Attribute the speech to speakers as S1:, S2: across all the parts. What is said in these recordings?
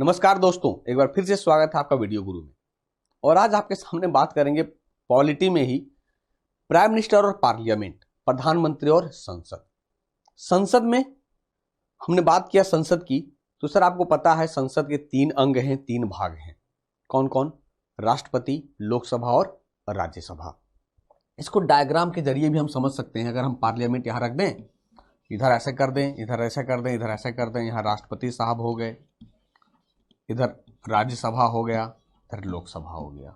S1: नमस्कार दोस्तों, एक बार फिर से स्वागत है आपका वीडियो गुरु में। और आज आपके सामने बात करेंगे पॉलिटी में ही प्राइम मिनिस्टर और पार्लियामेंट, प्रधानमंत्री और संसद। संसद में हमने बात किया संसद की, तो सर आपको पता है संसद के 3 अंग हैं, 3 भाग हैं। कौन कौन? राष्ट्रपति, लोकसभा और राज्यसभा। इसको डायग्राम के जरिए भी हम समझ सकते हैं। अगर हम पार्लियामेंट यहां रख दें, इधर ऐसे कर दें, इधर ऐसे कर दें, इधर ऐसे कर दें, यहां राष्ट्रपति साहब हो गए, इधर राज्यसभा हो गया, इधर लोकसभा हो गया।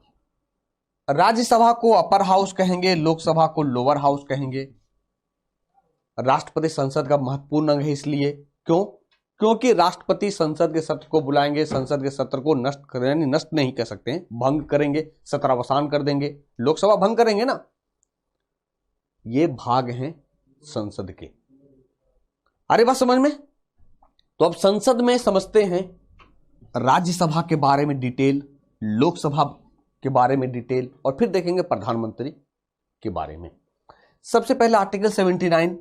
S1: राज्यसभा को अपर हाउस कहेंगे, लोकसभा को लोअर हाउस कहेंगे। राष्ट्रपति संसद का महत्वपूर्ण अंग है, इसलिए क्योंकि राष्ट्रपति संसद के सत्र को बुलाएंगे, संसद के सत्र को नष्ट करेंगे, नष्ट नहीं कह सकते हैं, भंग करेंगे, सत्रावसान कर देंगे। लोकसभा भंग करेंगे ना। ये भाग हैं संसद के। अरे बात समझ में? तो अब संसद में समझते हैं राज्यसभा के बारे में डिटेल, लोकसभा के बारे में डिटेल, और फिर देखेंगे प्रधानमंत्री के बारे में। सबसे पहले article 79,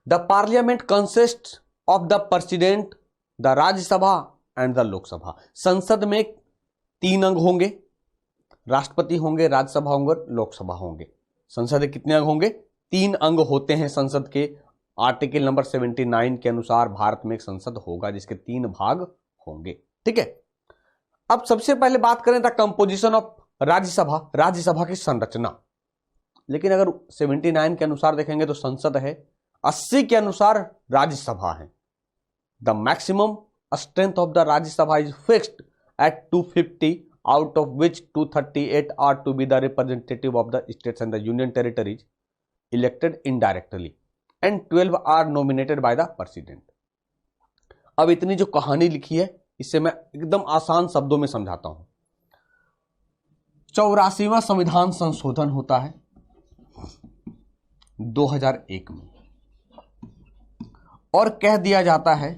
S1: the parliament consist of the president, the Rajya Sabha and the Lok Sabha. संसद में 3 अंग होंगे, राष्ट्रपति होंगे, राज्यसभा होंगे, लोकसभा होंगे। संसद के कितने अंग होंगे? 3 अंग होते हैं संसद के। आर्टिकल नंबर 79 के अनुसार भारत में एक संसद होगा जिसके 3 भाग होंगे। ठीक है। अब सबसे पहले बात करें the composition of Rajya Sabha, Rajya Sabha की संरचना। लेकिन अगर 79 के अनुसार देखेंगे तो संसद है, 80 के अनुसार राज्यसभा है। The maximum strength of the Rajya Sabha is fixed at 250, out of which 238 are to be the representative of the states and the union territories elected indirectly and 12 are nominated by the president. अब इतनी जो कहानी लिखी है इससे मैं एकदम आसान शब्दों में समझाता हूं। 84वां संविधान संशोधन होता है 2001 में, और कह दिया जाता है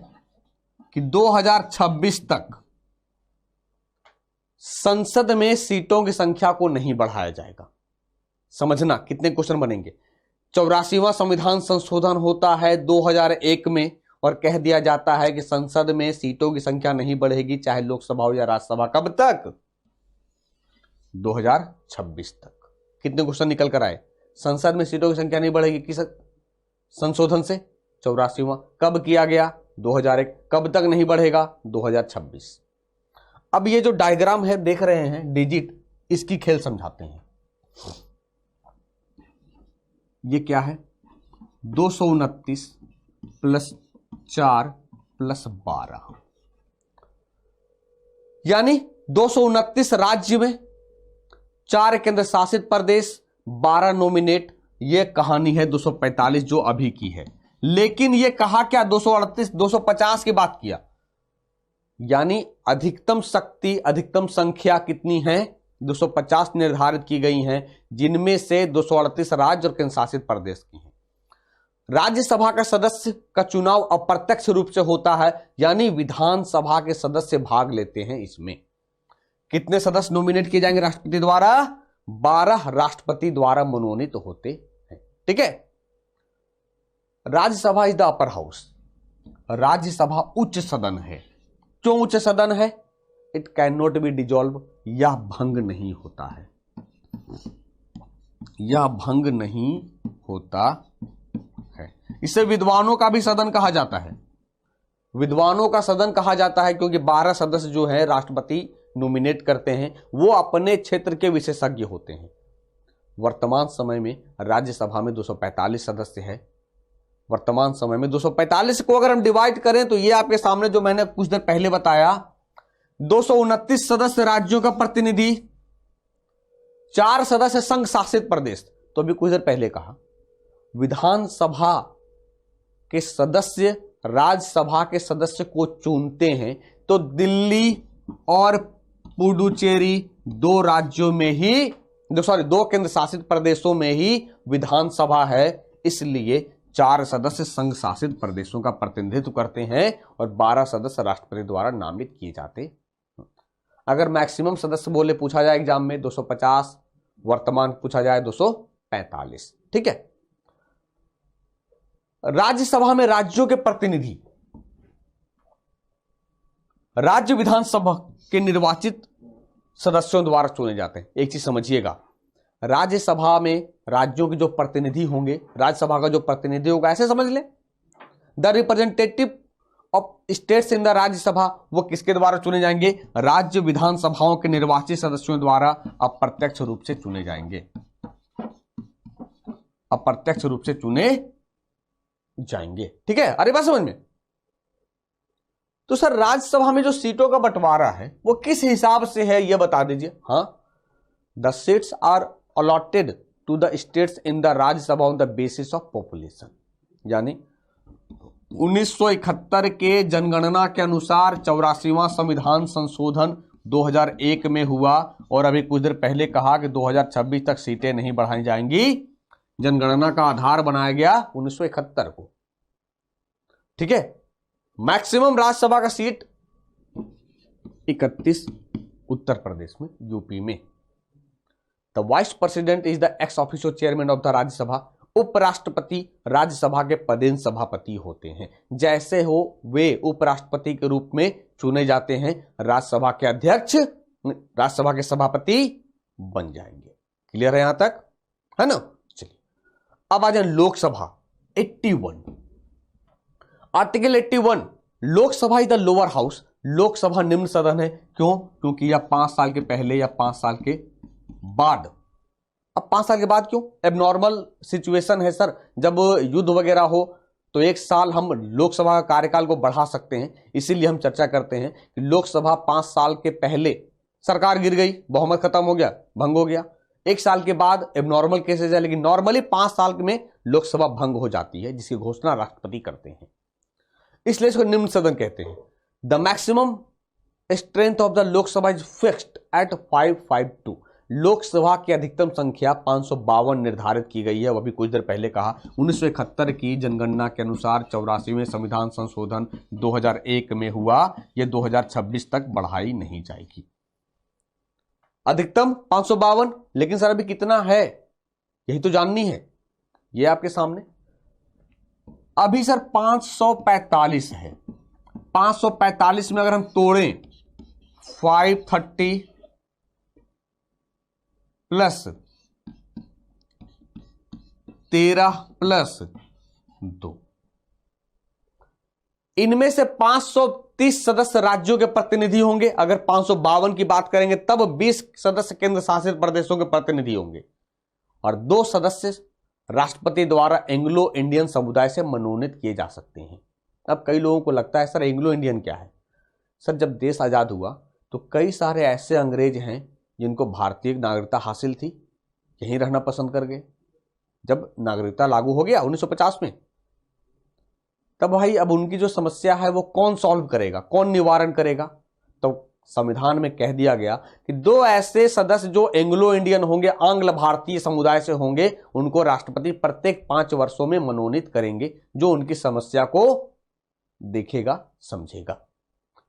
S1: कि 2026 तक संसद में सीटों की संख्या को नहीं बढ़ाया जाएगा। समझना कितने क्वेश्चन बनेंगे। 84वां संविधान संशोधन होता है 2001 में, और कह दिया जाता है कि संसद में सीटों की संख्या नहीं बढ़ेगी, चाहे लोकसभा हो या राज्यसभा। कब तक? 2026 तक। कितने क्वेश्चन निकल कर आए? संसद में सीटों की संख्या नहीं बढ़ेगी किस संशोधन से? 84वां। कब किया गया? 2001। कब तक नहीं बढ़ेगा? 2026। अब ये जो डायग्राम है देख रहे हैं, डिजिट, इसकी खेल समझाते हैं। ये क्या है? 229 प्लस 4 प्लस 12, यानी 229 राज्य में, 4 केंद्र शासित प्रदेश, 12 नॉमिनेट। ये कहानी है 245 जो अभी की है। लेकिन ये कहा क्या? 238 250 की बात किया, यानी अधिकतम शक्ति, अधिकतम संख्या कितनी है? 250 निर्धारित की गई हैं, जिनमें से 238 राज्य और केंद्र शासित प्रदेश की हैं। राज्यसभा का सदस्य का चुनाव अप्रत्यक्ष रूप से होता है, यानी विधानसभा के सदस्य भाग लेते हैं इसमें। कितने सदस्य नॉमिनेट किए जाएंगे राष्ट्रपति द्वारा? 12 राष्ट्रपति द्वारा मनोनीत होते हैं। ठीक है। Rajya Sabha is the upper house. Rajya Sabha उच्च सदन है। क्यों उच्च सदन है? It can not be dissolve, यह भंग नहीं होता है, यह भंग नहीं होता है। इसे विद्वानों का भी सदन कहा जाता है। विद्वानों का सदन कहा जाता है क्योंकि 12 सदस्य जो है राष्ट्रपति नॉमिनेट करते हैं, वो अपने क्षेत्र के विशेषज्ञ होते हैं। वर्तमान समय में राज्यसभा में 245 सदस्य है। वर्तमान समय में 245 को अगर हम डिवाइड करें तो ये आपके सामने जो मैंने कुछ देर पहले बताया, 229 सदस्य राज्यों का प्रतिनिधि, 4 सदस्य संघ शासित प्रदेश। तो अभी कुछ देर पहले कहा विधानसभा के सदस्य राज्यसभा के सदस्य को चुनते हैं, तो दिल्ली और पुडुचेरी 2 राज्यों में ही, 2 केंद्र शासित प्रदेशों में ही विधानसभा है। इसलिए 4 सदस्य संघ शासित प्रदेशों का प्रतिनिधित्व करते हैं और 12 सदस्य राष्ट्रपति द्वारा नामित किए जाते। अगर मैक्सिमम सदस्य बोले पूछा जाए एग्जाम में 250, वर्तमान पूछा जाए 245। ठीक है। राज्यसभा में राज्यों के प्रतिनिधि, राज्य विधानसभा के निर्वाचित सदस्यों द्वारा चुने जाते हैं। एक चीज समझिएगा, राज्यसभा में राज्यों के जो प्रतिनिधि होंगे, राज्यसभा का जो प्रतिनिधि होगा, ऐसे समझ लें the representative of states in the Rajya Sabha, वो किसके द्वारा चुने जाएंगे? राज्य विधानसभाओं के निर्वाचित सदस्यों द्वारा अप्रत्यक्ष रूप से चुने जाएंगे, अप्रत्यक्ष रूप से चुने जाएंगे। ठीक है, अरे बात समझ में? तो सर राज्यसभा में जो सीटों का बंटवारा है वो किस हिसाब से है, ये बता दीजिए। हाँ, the seats are allotted to the states in the Rajya Sabha on the basis of population, यानी 1971 के जनगणना के अनुसार 84वां संविधान संशोधन 2001 में हुआ और अभी कुछ देर पहले कहा कि 2026 तक सीटें नहीं बढ़ाई जाएंगी। जनगणना का आधार बनाया गया 1971 को। ठीक है, मैक्सिमम राज्यसभा का सीट 31 उत्तर प्रदेश में, यूपी में। The vice president is the ex officio chairman of the Rajya Sabha. उपराष्ट्रपति राज्यसभा के पदेन सभापति होते हैं। जैसे हो वे उपराष्ट्रपति के रूप में चुने जाते हैं, राज्यसभा के अध्यक्ष राज्यसभा के सभापति बन जाएंगे। क्लियर है यहां तक, है ना? चलिए अब आ जाए Lok Sabha 81। Article 81, Lok Sabha is the lower house. Lok Sabha निम्न सदन है। क्यों? क्योंकि यह 5 साल के पहले या 5 साल के बाद। अब 5 साल के बाद क्यों? एबनॉर्मल सिचुएशन है सर, जब युद्ध वगैरह हो तो 1 साल हम लोकसभा का कार्यकाल को बढ़ा सकते हैं। इसीलिए हम चर्चा करते हैं कि लोकसभा 5 साल के पहले सरकार गिर गई, बहुमत खत्म हो गया, भंग हो गया। 1 साल के बाद एबनॉर्मल केसेज है, लेकिन नॉर्मली 5 साल में लोकसभा भंग हो जाती है, जिसकी घोषणा राष्ट्रपति करते हैं। इसलिए इसको निम्न सदन कहते हैं। The maximum strength of the Lok Sabha is fixed eight 552। Lok Sabha की अधिकतम संख्या 552 निर्धारित की गई है। वह भी कुछ देर पहले कहा 1971 की जनगणना के अनुसार 84वें संविधान संशोधन 2001 में हुआ। यह 2026 तक बढ़ाई नहीं जाएगी। अधिकतम 552, लेकिन सर अभी कितना है यही तो जाननी है। यह आपके सामने अभी सर 545 है। 545 में अगर हम तोड़ें 530 प्लस 13 प्लस 2, इनमें से 530 सदस्य राज्यों के प्रतिनिधि होंगे। अगर 552 की बात करेंगे तब 20 सदस्य केंद्र शासित प्रदेशों के प्रतिनिधि होंगे और 2 सदस्य राष्ट्रपति द्वारा एंग्लो इंडियन समुदाय से मनोनीत किए जा सकते हैं। अब कई लोगों को लगता है सर एंग्लो इंडियन क्या है? सर जब देश आजाद हुआ तो कई सारे ऐसे अंग्रेज हैं जिनको भारतीय नागरिकता हासिल थी, यहीं रहना पसंद कर गए। जब नागरिकता लागू हो गया 1950 में, तब भाई अब उनकी जो समस्या है वो कौन सॉल्व करेगा, कौन निवारण करेगा? तो संविधान में कह दिया गया कि 2 ऐसे सदस्य जो एंग्लो इंडियन होंगे, आंग्ल भारतीय समुदाय से होंगे, उनको राष्ट्रपति प्रत्येक 5 वर्षों में मनोनीत करेंगे, जो उनकी समस्या को देखेगा, समझेगा।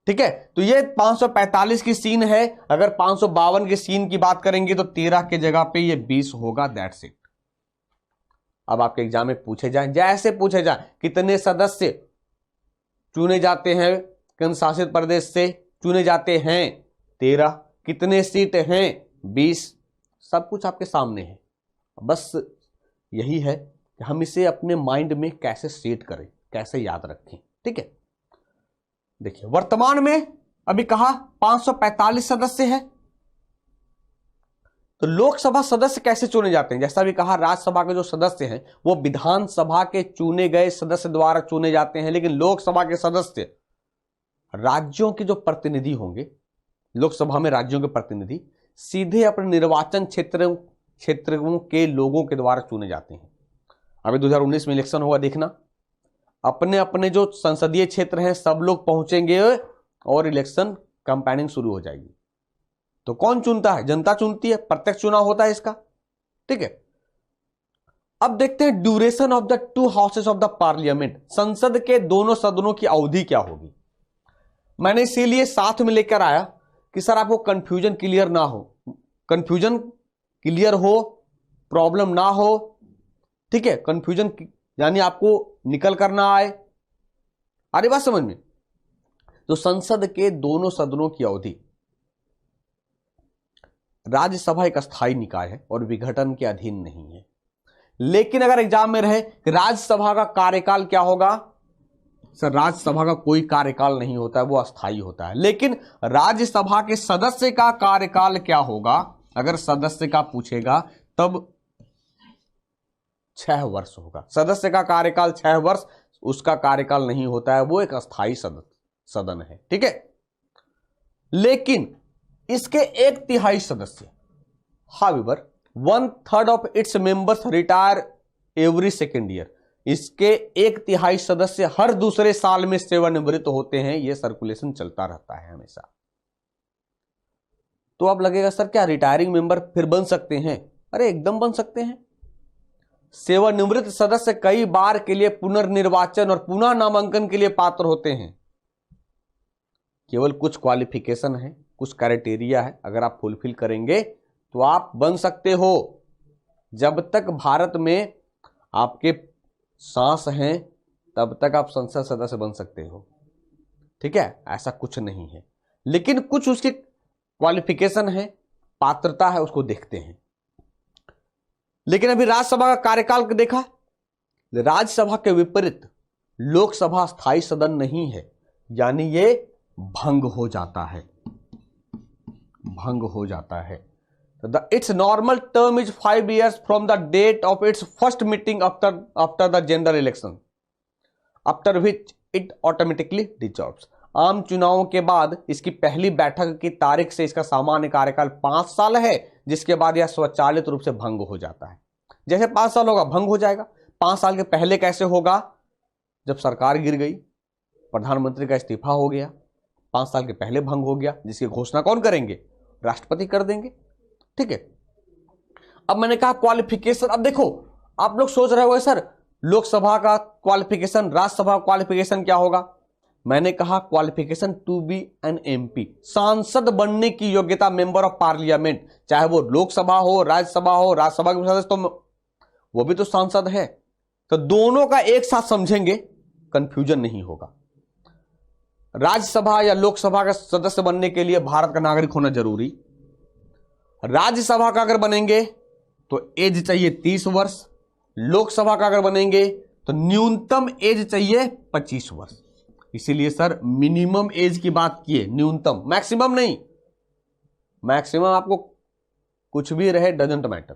S1: ठीक है, तो ये 545 की सीन है। अगर 552 की सीन की बात करेंगे तो 13 के जगह पे ये 20 होगा। That's it. अब आपके एग्जाम में पूछे जाए, जैसे पूछे जाए कितने सदस्य चुने जाते हैं केंद्र शासित प्रदेश से, चुने जाते हैं 13, कितने सीट हैं 20, सब कुछ आपके सामने है। बस यही है कि हम इसे अपने माइंड में कैसे सेट करें, कैसे याद रखें। ठीक है, देखिए वर्तमान में अभी कहा 545 सदस्य है। तो लोकसभा सदस्य कैसे चुने जाते हैं? जैसा भी कहा राज्यसभा के जो सदस्य हैं वो विधानसभा के चुने गए सदस्य द्वारा चुने जाते हैं, लेकिन लोकसभा के सदस्य राज्यों के जो प्रतिनिधि होंगे, लोकसभा में राज्यों के प्रतिनिधि सीधे अपने निर्वाचन क्षेत्रों के लोगों के द्वारा चुने जाते हैं। अभी 2019 में इलेक्शन होगा, देखना अपने अपने जो संसदीय क्षेत्र हैं सब लोग पहुंचेंगे और इलेक्शन कैंपेनिंग शुरू हो जाएगी। तो कौन चुनता है? जनता चुनती है, प्रत्यक्ष चुनाव होता है इसका। ठीक है, अब देखते हैं duration of the 2 houses of the parliament. संसद के दोनों सदनों की अवधि क्या होगी? मैंने इसीलिए साथ में लेकर आया कि सर आपको कंफ्यूजन क्लियर ना हो, कंफ्यूजन क्लियर हो, प्रॉब्लम ना हो। ठीक है, कंफ्यूजन यानी आपको निकल कर ना आए। अरे बात समझ में, तो संसद के दोनों सदनों की अवधि, राज्यसभा एक अस्थायी निकाय है और विघटन के अधीन नहीं है। लेकिन अगर एग्जाम में रहे कि राज्यसभा का कार्यकाल क्या होगा, सर राज्यसभा का कोई कार्यकाल नहीं होता है, वो अस्थायी होता है। लेकिन राज्यसभा के सदस्य का कार्यकाल क्या होगा, अगर सदस्य का पूछेगा तब 6 वर्ष होगा। सदस्य का कार्यकाल 6 वर्ष, उसका कार्यकाल नहीं होता है, वो एक अस्थायी सदन है, ठीक है। लेकिन इसके 1/3 सदस्य, however 1/3 of its members retire every second year, इसके 1/3 सदस्य हर दूसरे साल में सेवानिवृत्त होते हैं। यह सर्कुलेशन चलता रहता है हमेशा। तो अब लगेगा सर क्या रिटायरिंग मेंबर फिर बन सकते हैं? अरे एकदम बन सकते हैं। सेवानिवृत्त सदस्य कई बार के लिए पुनर्निर्वाचन और पुनः नामांकन के लिए पात्र होते हैं। केवल कुछ क्वालिफिकेशन है, कुछ क्राइटेरिया है, अगर आप फुलफिल करेंगे तो आप बन सकते हो। जब तक भारत में आपके सांस हैं तब तक आप संसद सदस्य बन सकते हो, ठीक है, ऐसा कुछ नहीं है। लेकिन कुछ उसकी क्वालिफिकेशन है, पात्रता है, उसको देखते हैं। लेकिन अभी राज्यसभा का कार्यकाल देखा, राज्यसभा के विपरीत लोकसभा स्थायी सदन नहीं है, यानी ये भंग हो जाता है, भंग हो जाता है। Its normal term is 5 years from the date of its first meeting after the general election, after which it automatically dissolves. आम चुनावों के बाद इसकी पहली बैठक की तारीख से इसका सामान्य कार्यकाल 5 साल है, जिसके बाद यह स्वचालित रूप से भंग हो जाता है। जैसे 5 साल होगा भंग हो जाएगा। 5 साल के पहले कैसे होगा? जब सरकार गिर गई, प्रधानमंत्री का इस्तीफा हो गया, 5 साल के पहले भंग हो गया, जिसकी घोषणा कौन करेंगे? राष्ट्रपति कर देंगे, ठीक है। अब मैंने कहा क्वालिफिकेशन। अब देखो आप लोग सोच रहे हो सर लोकसभा का क्वालिफिकेशन, राज्यसभा का क्वालिफिकेशन क्या होगा? मैंने कहा qualification to be an MP, सांसद बनने की योग्यता, मेंबर ऑफ पार्लियामेंट, चाहे वो लोकसभा हो, राज्यसभा हो, राज्यसभा के सदस्य तो वो भी तो सांसद है। तो दोनों का एक साथ समझेंगे, कंफ्यूजन नहीं होगा। राज्यसभा या लोकसभा का सदस्य बनने के लिए भारत का नागरिक होना जरूरी। राज्यसभा का अगर बनेंगे तो एज चाहिए 30 वर्ष, लोकसभा का अगर बनेंगे तो न्यूनतम एज चाहिए 25 वर्ष। इसीलिए सर मिनिमम एज की बात की है, न्यूनतम, मैक्सिमम नहीं। मैक्सिमम आपको कुछ भी रहे, डजंट मैटर,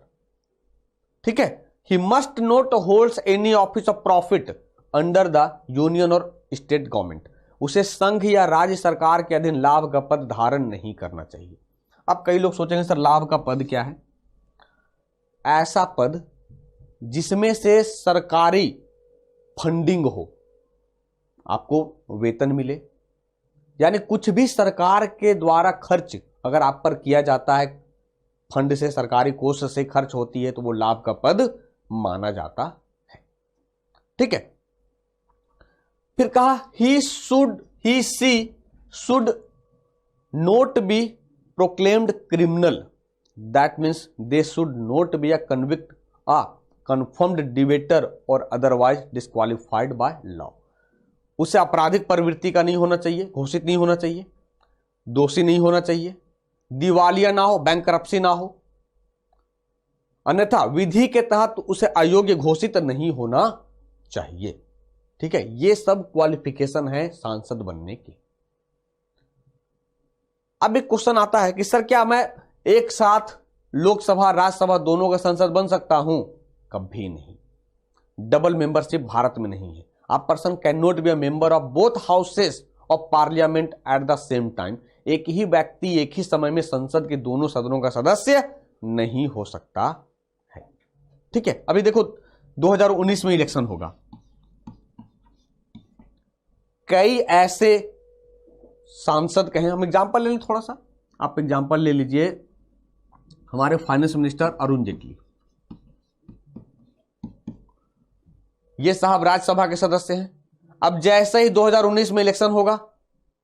S1: ठीक है। He must not holds any office of profit under the union और स्टेट गवर्नमेंट, उसे संघ या राज्य सरकार के अधीन लाभ का पद धारण नहीं करना चाहिए। अब कई लोग सोचेंगे सर लाभ का पद क्या है? ऐसा पद जिसमें से सरकारी फंडिंग हो, आपको वेतन मिले, यानी कुछ भी सरकार के द्वारा खर्च अगर आप पर किया जाता है, फंड से, सरकारी कोष से खर्च होती है, तो वो लाभ का पद माना जाता है, ठीक है। फिर कहा ही she should not be proclaimed criminal, that means they should not be a convict, a confirmed debater or otherwise disqualified by law। उसे आपराधिक प्रवृत्ति का नहीं होना चाहिए, घोषित नहीं होना चाहिए, दोषी नहीं होना चाहिए, दिवालिया ना हो, बैंकरप्सी ना हो, अन्यथा विधि के तहत उसे अयोग्य घोषित नहीं होना चाहिए, ठीक है। ये सब क्वालिफिकेशन है सांसद बनने की। अब एक क्वेश्चन आता है कि सर क्या मैं एक साथ लोकसभा राज्यसभा दोनों का संसद बन सकता हूं? कभी नहीं। डबल मेंबरशिप भारत में नहीं है। A person can not be a member of both houses of parliament at the same time. एक ही व्यक्ति एक ही समय में संसद के दोनों सदनों का सदस्य नहीं हो सकता है, ठीक है। अभी देखो 2019 में इलेक्शन होगा, कई ऐसे सांसद कहें, हम एग्जांपल ले लें थोड़ा सा, आप एग्जांपल ले लीजिए हमारे फाइनेंस मिनिस्टर अरुण जेटली, ये साहब राज्यसभा के सदस्य हैं। अब जैसे ही 2019 में इलेक्शन होगा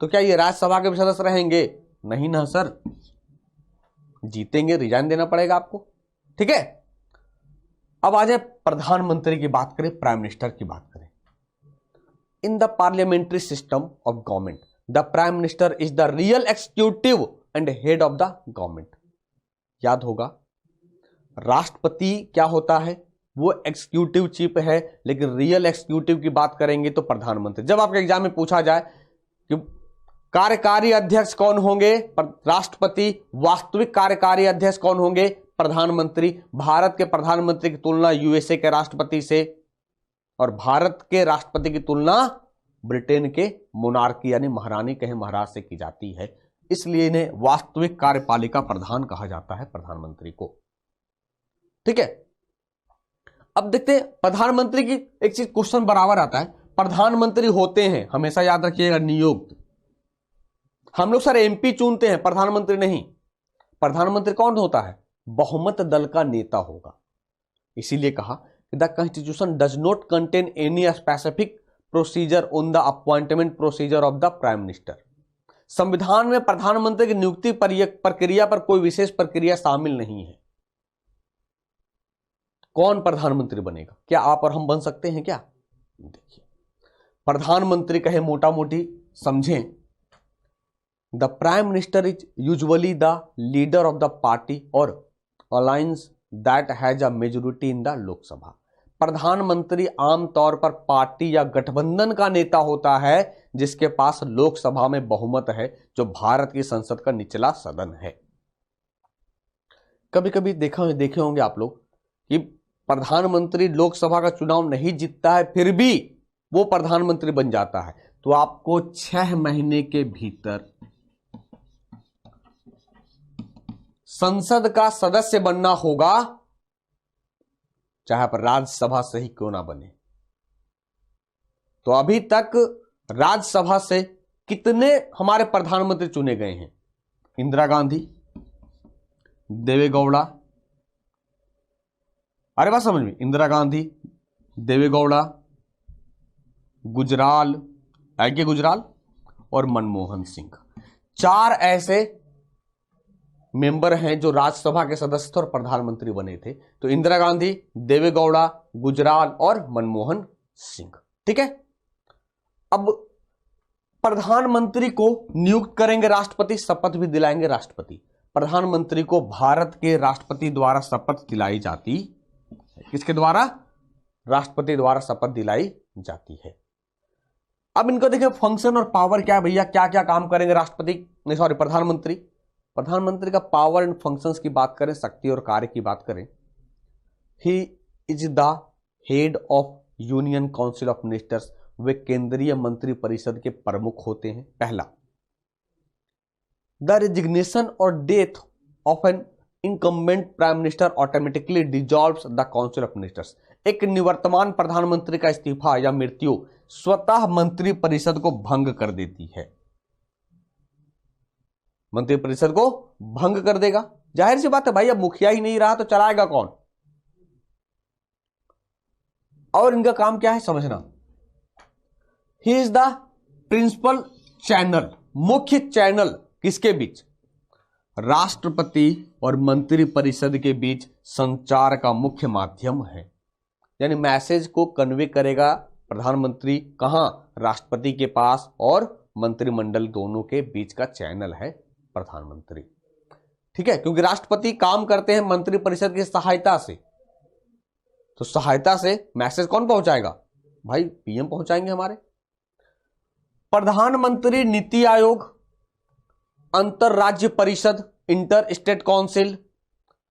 S1: तो क्या ये राज्यसभा के भी सदस्य रहेंगे? नहीं ना सर, जीतेंगे, रिजाइन देना पड़ेगा आपको, ठीक है। अब आ जाए प्रधानमंत्री की बात करें, प्राइम मिनिस्टर की बात करें। In the parliamentary system of government the prime minister is the real executive and head of the government. याद होगा, राष्ट्रपति क्या होता है, वो एक्सिक्यूटिव चीफ है, लेकिन रियल एक्सिक्यूटिव की बात करेंगे तो प्रधानमंत्री। जब आपके एग्जाम में पूछा जाए कि कार्यकारी अध्यक्ष कौन होंगे, राष्ट्रपति, वास्तविक कार्यकारी अध्यक्ष कौन होंगे, प्रधानमंत्री। भारत के प्रधानमंत्री की तुलना यूएसए के राष्ट्रपति से, और भारत के राष्ट्रपति की तुलना ब्रिटेन के मोनार्की यानी महारानी कहे महाराज से की जाती है, इसलिए इन्हें वास्तविक कार्यपालिका प्रधान कहा जाता है, प्रधानमंत्री को। ठीक है, अब देखते हैं प्रधानमंत्री की एक चीज क्वेश्चन बराबर आता है। प्रधानमंत्री होते हैं, हमेशा याद रखिएगा, नियुक्त। हम लोग सर एमपी चुनते हैं, प्रधानमंत्री नहीं। प्रधानमंत्री कौन होता है, बहुमत दल का नेता होगा। इसीलिए कहा the constitution does not contain any specific procedure on the appointment procedure of the prime minister. संविधान में प्रधानमंत्री की नियुक्ति प्रक्रिया पर कोई विशेष प्रक्रिया शामिल नहीं है। कौन प्रधानमंत्री बनेगा, क्या आप और हम बन सकते हैं क्या? देखिए, प्रधानमंत्री कहे मोटा मोटी समझें, the prime minister is usually the leader of the party और alliance that has a majority in the Lok Sabha. प्रधानमंत्री आमतौर पर पार्टी या गठबंधन का नेता होता है जिसके पास लोकसभा में बहुमत है, जो भारत की संसद का निचला सदन है। कभी कभी देखे होंगे आप लोग कि प्रधानमंत्री लोकसभा का चुनाव नहीं जीतता है, फिर भी वो प्रधानमंत्री बन जाता है। तो आपको 6 महीने के भीतर संसद का सदस्य बनना होगा, चाहे पर राज्यसभा से ही क्यों ना बने। तो अभी तक राज्यसभा से कितने हमारे प्रधानमंत्री चुने गए हैं? इंदिरा गांधी, देवेगौड़ा, अरे बात समझ में, इंदिरा गांधी, देवेगौड़ा, गुजराल, के गुजराल और मनमोहन सिंह। 4 ऐसे मेंबर हैं जो राज्यसभा के सदस्य थे और प्रधानमंत्री बने थे। तो इंदिरा गांधी, देवेगौड़ा, गुजराल और मनमोहन सिंह। ठीक है, अब प्रधानमंत्री को नियुक्त करेंगे राष्ट्रपति, शपथ भी दिलाएंगे राष्ट्रपति। प्रधानमंत्री को भारत के राष्ट्रपति द्वारा शपथ दिलाई जाती है। किसके द्वारा? राष्ट्रपति द्वारा शपथ दिलाई जाती है। अब इनको देखिए फंक्शन और पावर क्या है भैया, क्या क्या काम करेंगे राष्ट्रपति, नहीं सॉरी प्रधानमंत्री। प्रधानमंत्री का पावर एंड फंक्शंस की बात करें, शक्ति और कार्य की बात करें, he is the head of union council of ministers. वे केंद्रीय मंत्री परिषद के प्रमुख होते हैं। पहला, द रेजिग्नेशन और death of an incumbent prime minister automatically dissolves the council of ministers. एक निवर्तमान प्रधानमंत्री का इस्तीफा या मृत्यु स्वतः मंत्री परिषद को भंग कर देती है। मंत्री परिषद को भंग कर देगा। जाहिर सी बात है भाई, अब मुखिया ही नहीं रहा तो चलाएगा कौन? और इनका काम क्या है समझना। He is the principal channel, मुख्य चैनल किसके बीच? राष्ट्रपति और मंत्री परिषद के बीच संचार का मुख्य माध्यम है। यानी मैसेज को कन्वे करेगा प्रधानमंत्री कहां? राष्ट्रपति के पास, और मंत्रिमंडल दोनों के बीच का चैनल है प्रधानमंत्री। ठीक है, क्योंकि राष्ट्रपति काम करते हैं मंत्री परिषद की सहायता से, तो सहायता से मैसेज कौन पहुंचाएगा? भाई पीएम पहुंचाएंगे हमारे। प्रधानमंत्री नीति आयोग, अंतरराज्य परिषद, inter state council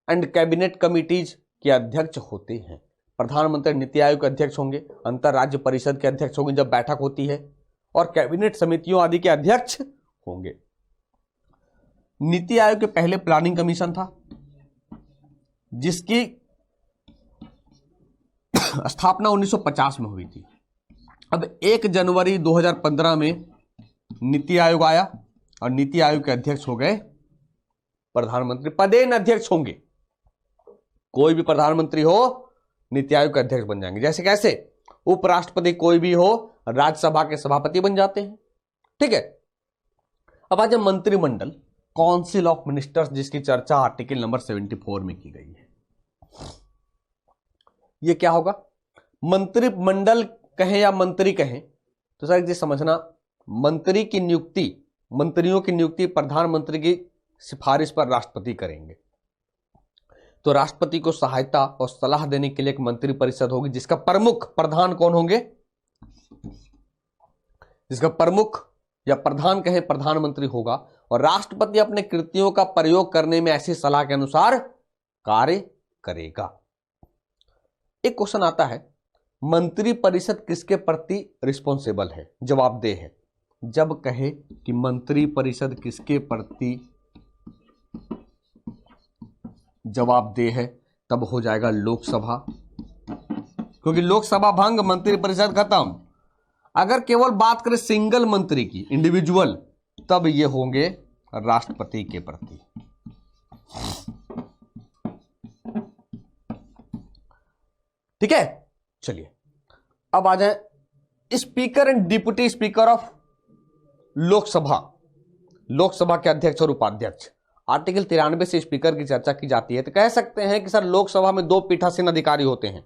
S1: and cabinet committees के अध्यक्ष होते हैं। प्रधानमंत्री नीति आयोग के अध्यक्ष होंगे, अंतरराज्य परिषद के अध्यक्ष होंगे जब बैठक होती है, और कैबिनेट समितियों आदि के अध्यक्ष होंगे। नीति आयोग के पहले प्लानिंग कमीशन था जिसकी स्थापना 1950 में हुई थी। अब 1 जनवरी 2015 में नीति आयोग आया और नीति आयोग के अध्यक्ष हो गए प्रधानमंत्री। पदेन अध्यक्ष होंगे, कोई भी प्रधानमंत्री हो नीति आयोग के अध्यक्ष बन जाएंगे। जैसे कैसे उपराष्ट्रपति कोई भी हो राज्यसभा के सभापति बन जाते हैं। ठीक है, अब आज मंत्रिमंडल, काउंसिल ऑफ मिनिस्टर्स, जिसकी चर्चा आर्टिकल नंबर 74 में की गई है। यह क्या होगा? मंत्रिमंडल कहें या मंत्री कहें, तो सर जी समझना, मंत्री की नियुक्ति, मंत्रियों की नियुक्ति प्रधानमंत्री की सिफारिश पर राष्ट्रपति करेंगे। तो राष्ट्रपति को सहायता और सलाह देने के लिए एक मंत्री परिषद होगी जिसका प्रमुख, प्रधान कौन होंगे, जिसका प्रमुख या प्रधान कहे प्रधानमंत्री होगा, और राष्ट्रपति अपने कृतियों का प्रयोग करने में ऐसी सलाह के अनुसार कार्य करेगा। एक क्वेश्चन आता है, मंत्री परिषद किसके प्रति रिस्पॉन्सिबल है, जवाबदेह है। जब कहे कि मंत्री परिषद किसके प्रति जवाबदेह है, तब हो जाएगा लोकसभा, क्योंकि लोकसभा भंग, मंत्री परिषद खत्म। अगर केवल बात करें सिंगल मंत्री की, इंडिविजुअल, तब ये होंगे राष्ट्रपति के प्रति। ठीक है, चलिए अब आ जाए speaker and deputy speaker of Lok Sabha, Lok Sabha के अध्यक्ष और उपाध्यक्ष। आर्टिकल 93 से स्पीकर की चर्चा की जाती है। तो कह सकते हैं कि सर लोकसभा में 2 पीठासीन अधिकारी होते हैं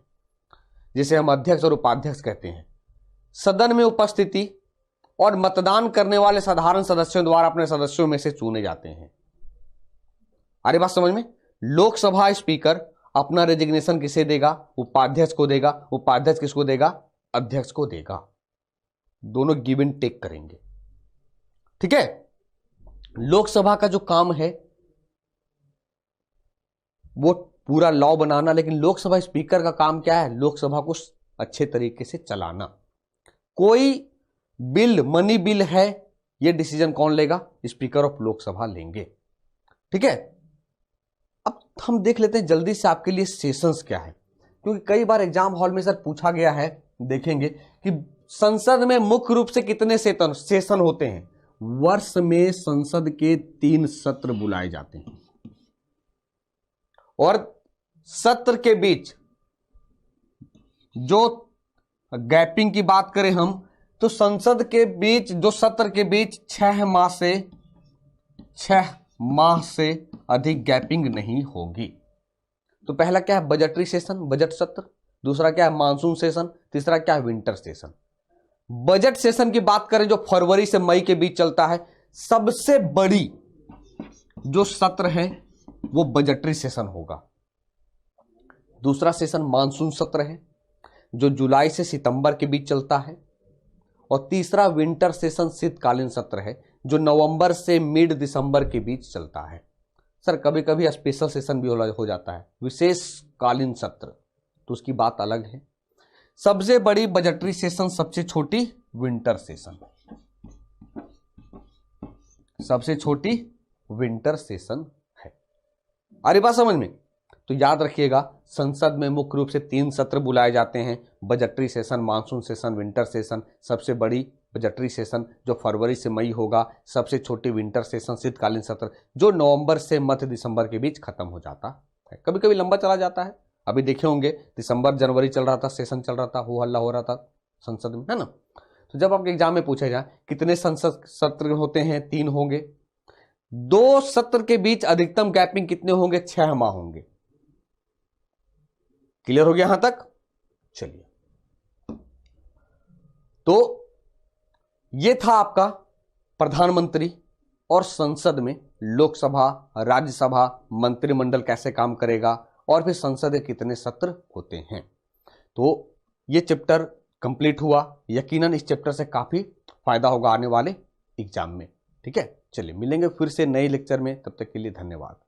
S1: जिसे हम अध्यक्ष और उपाध्यक्ष कहते हैं। सदन में उपस्थिति और मतदान करने वाले साधारण सदस्यों द्वारा अपने सदस्यों में से चुने जाते हैं। अरे बात समझ में? लोकसभा स्पीकर अपना रेजिग्नेशन किसे देगा, उपाध्यक्ष को देगा, उपाध्यक्ष किसको देगा, अध्यक्ष को देगा। दोनों गिव एंड टेक करेंगे। ठीक है, लोकसभा का जो काम है वो पूरा लॉ बनाना, लेकिन लोकसभा स्पीकर का काम क्या है, लोकसभा को अच्छे तरीके से चलाना। कोई बिल, मनी बिल है, ये डिसीजन कौन लेगा, स्पीकर ऑफ लोकसभा लेंगे। ठीक है, अब हम देख लेते हैं जल्दी से आपके लिए सेशंस क्या है, क्योंकि कई बार एग्जाम हॉल में सर पूछा गया है। देखेंगे कि संसद में मुख्य रूप से कितने सेशन होते हैं। वर्ष में संसद के 3 सत्र बुलाए जाते हैं, और सत्र के बीच जो गैपिंग की बात करें हम, तो संसद के बीच, जो सत्र के बीच 6 माह से अधिक गैपिंग नहीं होगी। तो पहला क्या है, बजटरी सेशन, बजट सत्र। दूसरा क्या है, मानसून सेशन। तीसरा क्या है, विंटर सेशन। बजट सेशन की बात करें जो फरवरी से मई के बीच चलता है, सबसे बड़ी जो सत्र है वो बजटरी सेशन होगा। दूसरा सेशन मानसून सत्र है जो जुलाई से सितंबर के बीच चलता है, और तीसरा विंटर सेशन शीतकालीन सत्र है जो नवंबर से मिड दिसंबर के बीच चलता है। सर कभी कभी स्पेशल सेशन भी हो जाता है, विशेष कालीन सत्र, तो उसकी बात अलग है। सबसे बड़ी बजटरी सेशन, सबसे छोटी विंटर सेशन, सबसे छोटी विंटर सेशन है। अरे बात समझ में? तो याद रखिएगा, संसद में मुख्य रूप से 3 सत्र बुलाए जाते हैं, budgetary session, monsoon session, winter session. सबसे बड़ी बजटरी सेशन जो फरवरी से मई होगा, सबसे छोटी विंटर सेशन शीतकालीन सत्र जो नवंबर से मध्य दिसंबर के बीच खत्म हो जाता है। कभी कभी लंबा चला जाता है, अभी देखे होंगे दिसंबर जनवरी चल रहा था, सेशन चल रहा था, हो हल्ला हो रहा था संसद में, है ना। तो जब आपके एग्जाम में पूछा जाए कितने संसद सत्र होते हैं, 3 होंगे। 2 सत्र के बीच अधिकतम गैपिंग कितने होंगे, 6 माह होंगे। क्लियर हो गया यहां तक? चलिए, तो ये था आपका प्रधानमंत्री और संसद में लोकसभा, राज्यसभा, मंत्रिमंडल कैसे काम करेगा, और फिर संसद के कितने सत्र होते हैं। तो ये चैप्टर कंप्लीट हुआ। यकीनन इस चैप्टर से काफी फायदा होगा आने वाले एग्जाम में। ठीक है, चलिए मिलेंगे फिर से नए लेक्चर में, तब तक के लिए धन्यवाद।